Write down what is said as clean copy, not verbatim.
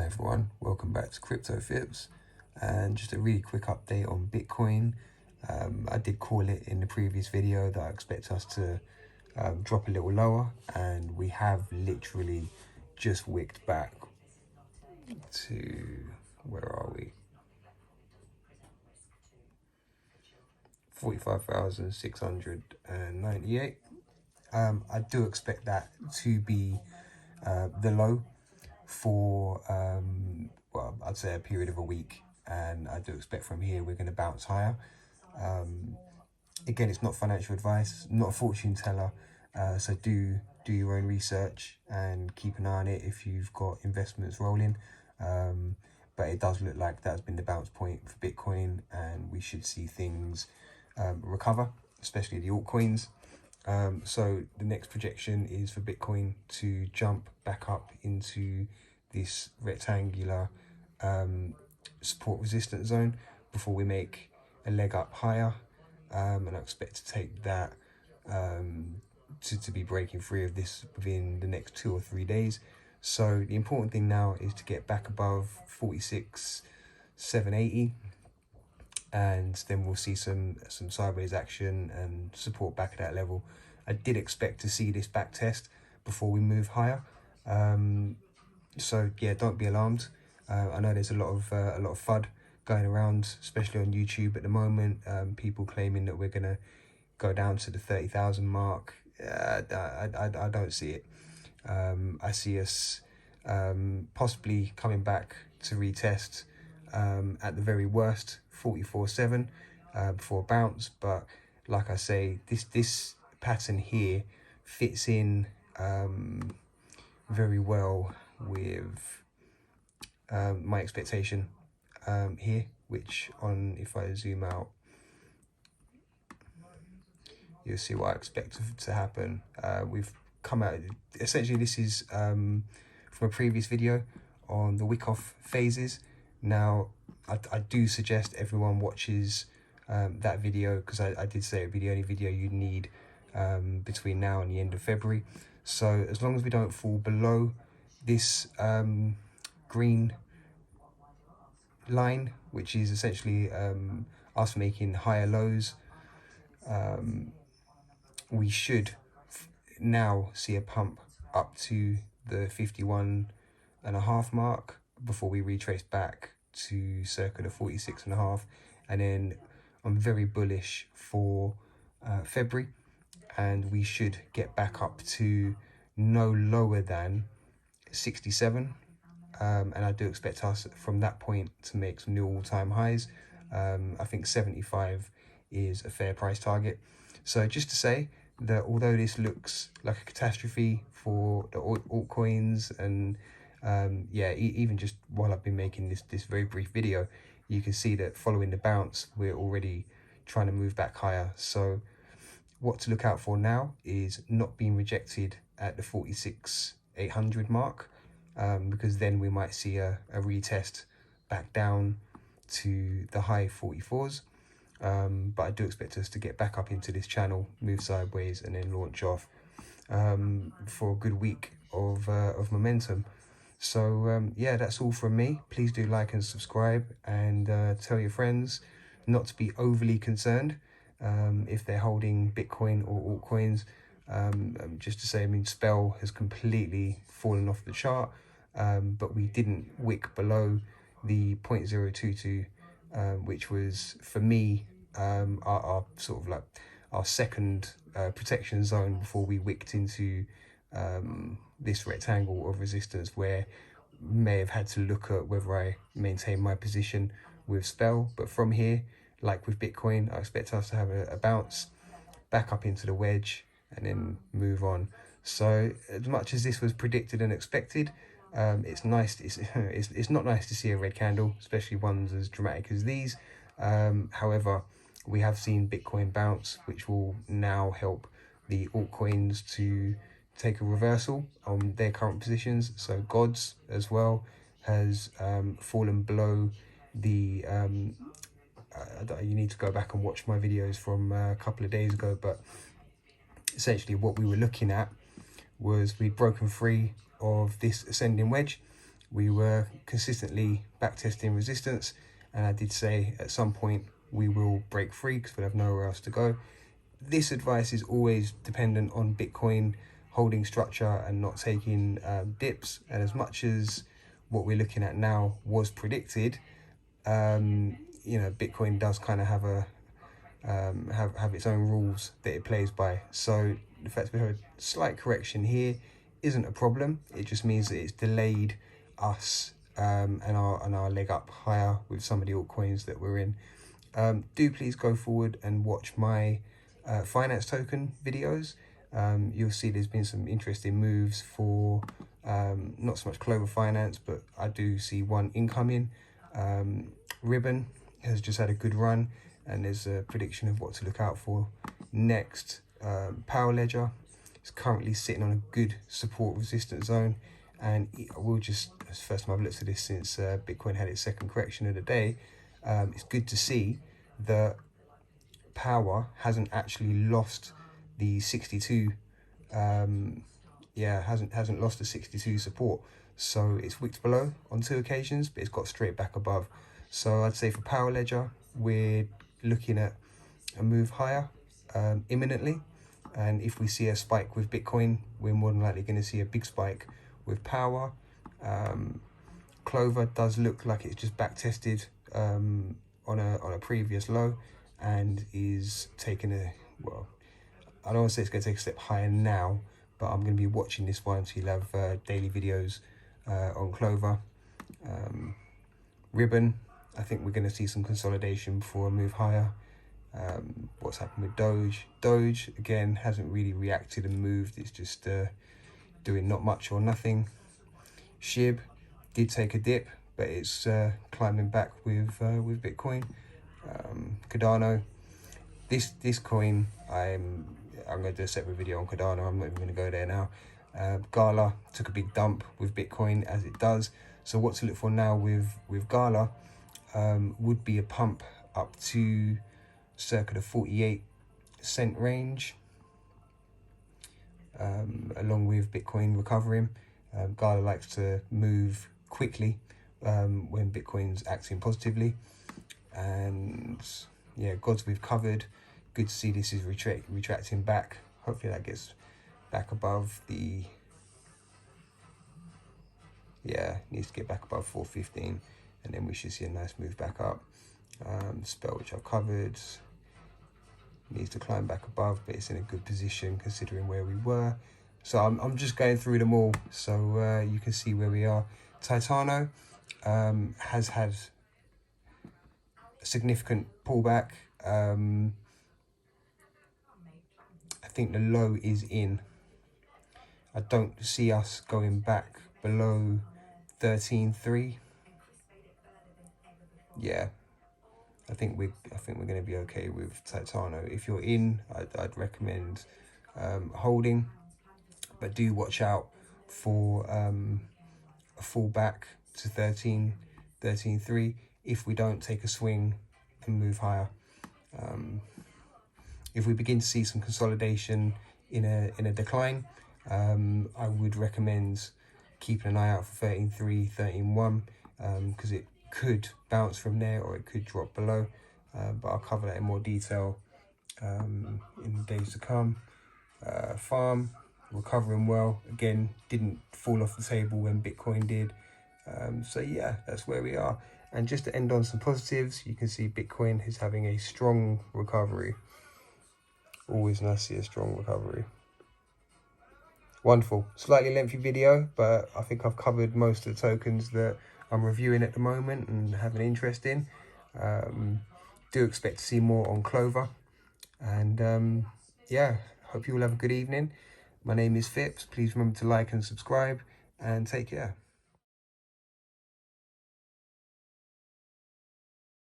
Hi everyone, welcome back to Crypto Fips, and just a really quick update on Bitcoin. I did call it in the previous video that I expect us to drop a little lower, and we have literally just wicked back to, where are we? 45,698. I do expect that to be the low for well, I'd say a period of a week, and I do expect from here we're going to bounce higher. Again, it's not financial advice, not a fortune teller, so do your own research and keep an eye on it if you've got investments rolling. But it does look like that's been the bounce point for Bitcoin, and we should see things recover, especially the altcoins. So the next projection is for Bitcoin to jump back up into this rectangular support resistance zone before we make a leg up higher, and I expect to take that to be breaking free of this within the next 2 or 3 days. So the important thing now is to get back above 46,780, and then we'll see some sideways action and support back at that level. I did expect to see this back test before we move higher, so yeah, don't be alarmed. I know there's a lot of FUD going around, especially on YouTube at the moment. People claiming that we're gonna go down to the 30,000 mark. I don't see it. I see us possibly coming back to retest at the very worst 44.7 before a bounce. But like I say, this pattern here fits in very well with my expectation here, which if I zoom out, you'll see what I expect to happen. We've come out, essentially this is from a previous video on the wick off phases. Now I do suggest everyone watches that video, because I did say it would be the only video you'd need between now and the end of February. So as long as we don't fall below this green line, which is essentially us making higher lows, we should now see a pump up to the 51.5 mark before we retrace back to circa the 46.5. And then I'm very bullish for February, and we should get back up to no lower than 67. And I do expect us from that point to make some new all-time highs. I think 75 is a fair price target. So just to say that although this looks like a catastrophe for the altcoins, and yeah, even just while I've been making this very brief video, you can see that following the bounce, we're already trying to move back higher. So what to look out for now is not being rejected at the 46,800 mark, because then we might see a retest back down to the high 44s. But I do expect us to get back up into this channel, move sideways, and then launch off for a good week of momentum. So yeah, that's all from me. Please do like and subscribe, and tell your friends not to be overly concerned if they're holding Bitcoin or altcoins. Just to say, I mean, Spell has completely fallen off the chart, but we didn't wick below the 0.022, which was, for me, our sort of like our second protection zone before we wicked into this rectangle of resistance, where may have had to look at whether I maintain my position with Spell. But from here, like with Bitcoin, I expect us to have a bounce back up into the wedge and then move on. So as much as this was predicted and expected, it's nice. It's not nice to see a red candle, especially ones as dramatic as these. However, we have seen Bitcoin bounce, which will now help the altcoins to take a reversal on their current positions. So Gods as well has fallen below the you need to go back and watch my videos from a couple of days ago, but essentially what we were looking at was we'd broken free of this ascending wedge. we were consistently back testing resistance, and I did say at some point we will break free because we'll have nowhere else to go. This advice is always dependent on Bitcoin holding structure and not taking dips, and as much as what we're looking at now was predicted, you know, Bitcoin does kind of have a have its own rules that it plays by. So the fact we have a slight correction here isn't a problem. It just means that it's delayed us and our leg up higher with some of the altcoins that we're in. Do please go forward and watch my finance token videos. You'll see there's been some interesting moves for not so much Clover Finance, but I do see one incoming. Ribbon has just had a good run, and there's a prediction of what to look out for next. Power Ledger is currently sitting on a good support resistance zone, and I will just, it's the first time I've looked at this since Bitcoin had its second correction of the day. It's good to see that Power hasn't actually lost the 62 hasn't lost the 62 support. So it's wicked below on 2 occasions, but it's got straight back above. So I'd say for Power Ledger, we're looking at a move higher imminently. And if we see a spike with Bitcoin, we're more than likely going to see a big spike with Power. Clover does look like it's just back tested on a previous low, and is taking a, well, I don't want to say it's going to take a step higher now, but I'm going to be watching this one, so you'll have daily videos on Clover. Ribbon, I think we're going to see some consolidation before a move higher. What's happened with Doge? Doge, again, hasn't really reacted and moved. It's just doing not much or nothing. Shiba did take a dip, but it's climbing back with Bitcoin. Cardano, this coin, I'm going to do a separate video on Cardano. I'm not even going to go there now. Gala took a big dump with Bitcoin, as it does. So what to look for now with Gala would be a pump up to circa the 48-cent range, along with Bitcoin recovering. Gala likes to move quickly when Bitcoin's acting positively. And yeah, gods we've covered. Good to see this is retracting back. Hopefully that gets back above the, yeah, needs to get back above 415, and then we should see a nice move back up. Spell, which I've covered, needs to climb back above, but it's in a good position considering where we were. So I'm just going through them all so you can see where we are. Titano has had a significant pullback. I think the low is in. I don't see us going back below 13.3. Yeah, I think we're going to be okay with Titano. If you're in, I'd recommend holding, but do watch out for a fallback to 13.3 if we don't take a swing and move higher. If we begin to see some consolidation in a decline, I would recommend keeping an eye out for 13.3, 13.1, because it could bounce from there or it could drop below. But I'll cover that in more detail in the days to come. Farm, recovering well. Again, didn't fall off the table when Bitcoin did. So yeah, that's where we are. And just to end on some positives, you can see Bitcoin is having a strong recovery. Always nice to see a strong recovery. Wonderful. Slightly lengthy video, but I think I've covered most of the tokens that I'm reviewing at the moment and have an interest in. Do expect to see more on Clover. And yeah, hope you all have a good evening. My name is Phipps. Please remember to like and subscribe, and take care.